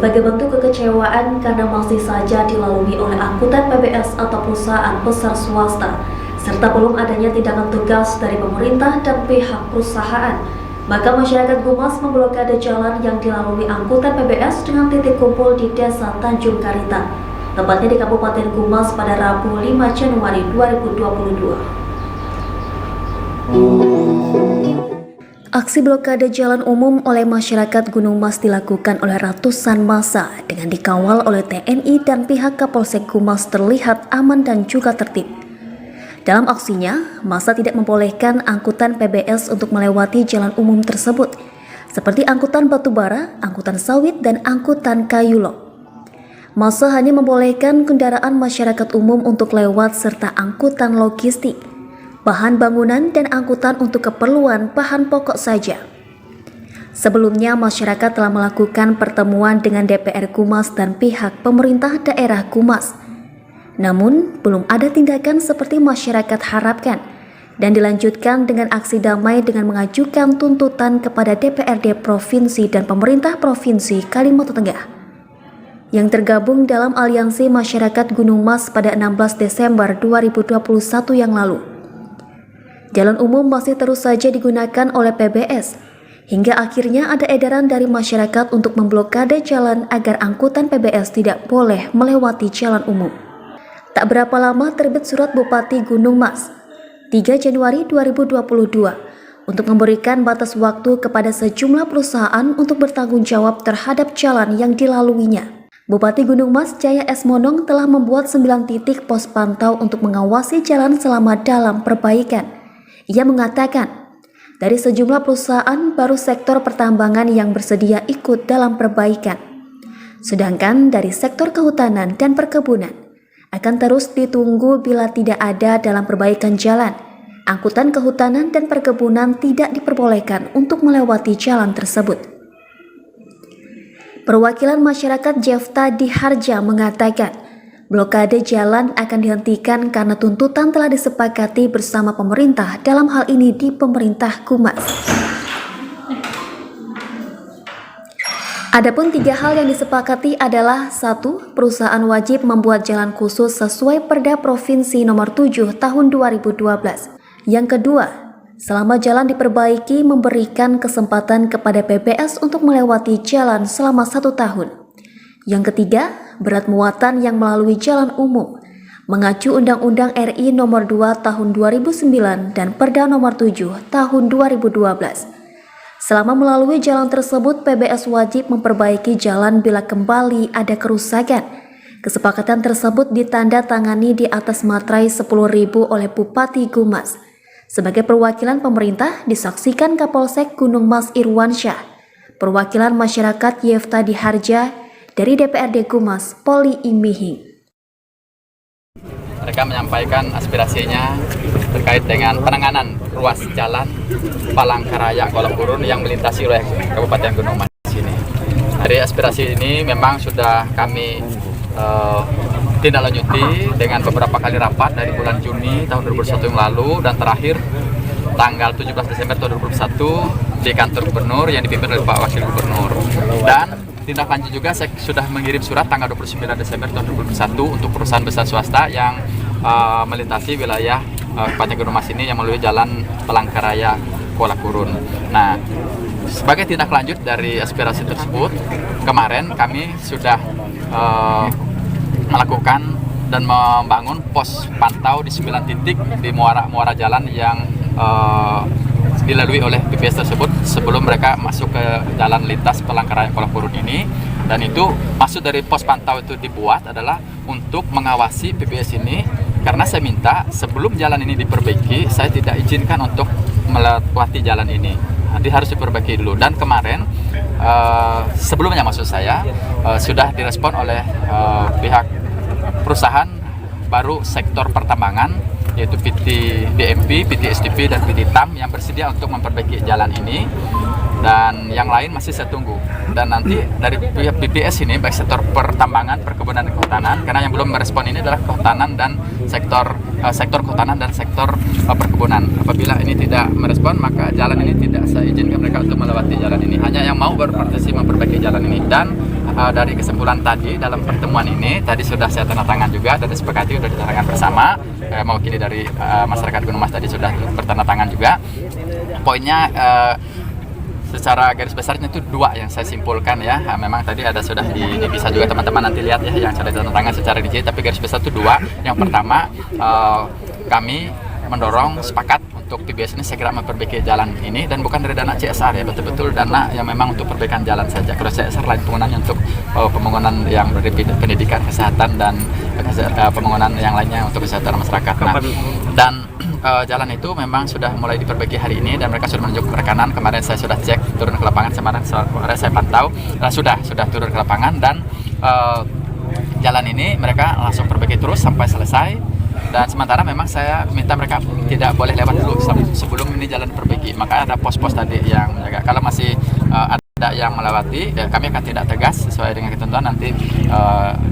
sebagai bentuk kekecewaan karena masih saja dilalui oleh angkutan PBS atau perusahaan besar swasta, serta belum adanya tindakan tegas dari pemerintah dan pihak perusahaan. Maka masyarakat Gumas memblokade jalan yang dilalui angkutan PBS dengan titik kumpul di Desa Tanjung Karita, tepatnya di Kabupaten Gumas pada Rabu 5 Januari 2022. Aksi blokade jalan umum oleh masyarakat Gunung Mas dilakukan oleh ratusan massa dengan dikawal oleh TNI dan pihak Kapolsek Gumas terlihat aman dan juga tertib. Dalam aksinya, massa tidak membolehkan angkutan PBS untuk melewati jalan umum tersebut, seperti angkutan batubara, angkutan sawit, dan angkutan kayu log. Massa hanya membolehkan kendaraan masyarakat umum untuk lewat serta angkutan logistik, bahan bangunan, dan angkutan untuk keperluan bahan pokok saja. Sebelumnya, masyarakat telah melakukan pertemuan dengan DPR Gumas dan pihak pemerintah daerah Gumas. Namun, belum ada tindakan seperti masyarakat harapkan dan dilanjutkan dengan aksi damai dengan mengajukan tuntutan kepada DPRD Provinsi dan Pemerintah Provinsi Kalimantan Tengah yang tergabung dalam Aliansi Masyarakat Gunung Mas pada 16 Desember 2021 yang lalu. Jalan umum masih terus saja digunakan oleh PBS, hingga akhirnya ada edaran dari masyarakat untuk memblokade jalan agar angkutan PBS tidak boleh melewati jalan umum. Tak berapa lama terbit surat Bupati Gunung Mas, 3 Januari 2022, untuk memberikan batas waktu kepada sejumlah perusahaan untuk bertanggung jawab terhadap jalan yang dilaluinya. Bupati Gunung Mas Jaya S. Monong telah membuat 9 titik pos pantau untuk mengawasi jalan selama dalam perbaikan. Ia mengatakan, dari sejumlah perusahaan baru sektor pertambangan yang bersedia ikut dalam perbaikan. Sedangkan dari sektor kehutanan dan perkebunan akan terus ditunggu bila tidak ada dalam perbaikan jalan. Angkutan kehutanan dan perkebunan tidak diperbolehkan untuk melewati jalan tersebut. Perwakilan masyarakat Jefta di Harja mengatakan, blokade jalan akan dihentikan karena tuntutan telah disepakati bersama pemerintah, dalam hal ini di pemerintah Gumas. Adapun 3 hal yang disepakati adalah 1. Perusahaan wajib membuat jalan khusus sesuai Perda Provinsi Nomor 7 Tahun 2012. Yang kedua, selama jalan diperbaiki memberikan kesempatan kepada PBS untuk melewati jalan selama 1 tahun. Yang ketiga, berat muatan yang melalui jalan umum mengacu Undang-Undang RI Nomor 2 Tahun 2009 dan Perda Nomor 7 Tahun 2012. Selama melalui jalan tersebut, PBS wajib memperbaiki jalan bila kembali ada kerusakan. Kesepakatan tersebut ditandatangani di atas materai 10.000 oleh Bupati Gumas. Sebagai perwakilan pemerintah disaksikan Kapolsek Gunung Mas Irwansyah, perwakilan masyarakat Jefta di Harja, dari DPRD Gumas, Poli Imihing. Mereka menyampaikan aspirasinya terkait dengan penanganan ruas jalan Palangkaraya Kolak Gurun yang melintasi oleh Kabupaten Gunung Mas ini. Dari aspirasi ini memang sudah kami tindak lanjuti dengan beberapa kali rapat dari bulan Juni tahun 2021 yang lalu dan terakhir tanggal 17 Desember tahun 2021 di kantor gubernur yang dipimpin oleh Pak Wakil Gubernur. Dan tindak lanjut juga saya sudah mengirim surat tanggal 29 Desember tahun 2021 untuk perusahaan besar swasta yang melintasi wilayah Kabupaten Gunung Mas ini yang melalui jalan Palangkaraya Kolak Gurun. Nah, sebagai tindak lanjut dari aspirasi tersebut, kemarin kami sudah melakukan dan membangun pos pantau di 9 titik di muara jalan yang dilalui oleh PBS tersebut sebelum mereka masuk ke jalan lintas Palangkaraya Kolak Gurun ini. Dan itu maksud dari pos pantau itu dibuat adalah untuk mengawasi PBS ini, karena saya minta sebelum jalan ini diperbaiki saya tidak izinkan untuk melewati jalan ini. Nanti harus diperbaiki dulu. Dan kemarin sebelumnya maksud saya sudah direspon oleh pihak perusahaan baru sektor pertambangan, yaitu PT DMP, PT SDP, dan PT TAM yang bersedia untuk memperbaiki jalan ini. Dan yang lain masih saya tunggu. Dan nanti dari pihak BPS ini, baik sektor pertambangan, perkebunan, dan kehutanan, karena yang belum merespon ini adalah kehutanan dan sektor kehutanan dan sektor perkebunan. Apabila ini tidak merespon, maka jalan ini tidak saya izinkan mereka untuk melewati jalan ini. Hanya yang mau berpartisipasi memperbaiki jalan ini. Dan dari kesimpulan tadi dalam pertemuan ini, tadi sudah saya tanda tangan juga dan disepakati sudah ditandatangan bersama. Mewakili dari masyarakat Gunung Mas tadi sudah bertanda tangan juga. Poinnya secara garis besarnya itu 2 yang saya simpulkan ya. Memang tadi ada sudah bisa juga teman-teman nanti lihat ya yang sudah tanda tangan secara digital, tapi garis besar itu 2. Yang pertama, kami mendorong sepakat untuk PBS ini segera memperbaiki jalan ini, dan bukan dari dana CSR ya, betul-betul dana yang memang untuk perbaikan jalan saja. Kalau CSR lain penggunaannya untuk pembangunan yang dari pendidikan, kesehatan, dan pembangunan yang lainnya untuk kesehatan masyarakat. Nah, dan jalan itu memang sudah mulai diperbaiki hari ini dan mereka sudah menunjuk rekanan. Kemarin saya sudah cek turun ke lapangan, kemarin saya pantau sudah turun ke lapangan, dan jalan ini mereka langsung perbaiki terus sampai selesai. Dan sementara memang saya minta mereka tidak boleh lewat dulu sebelum ini jalan diperbaiki. Maka ada pos-pos tadi yang menjaga. Kalau masih ada yang melewati, kami akan tindak tegas sesuai dengan ketentuan, nanti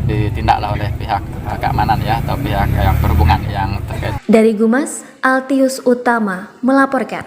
ditindaklah oleh pihak keamanan ya, atau pihak yang berhubungan yang terkait. Dari Gumas, Altius Utama melaporkan.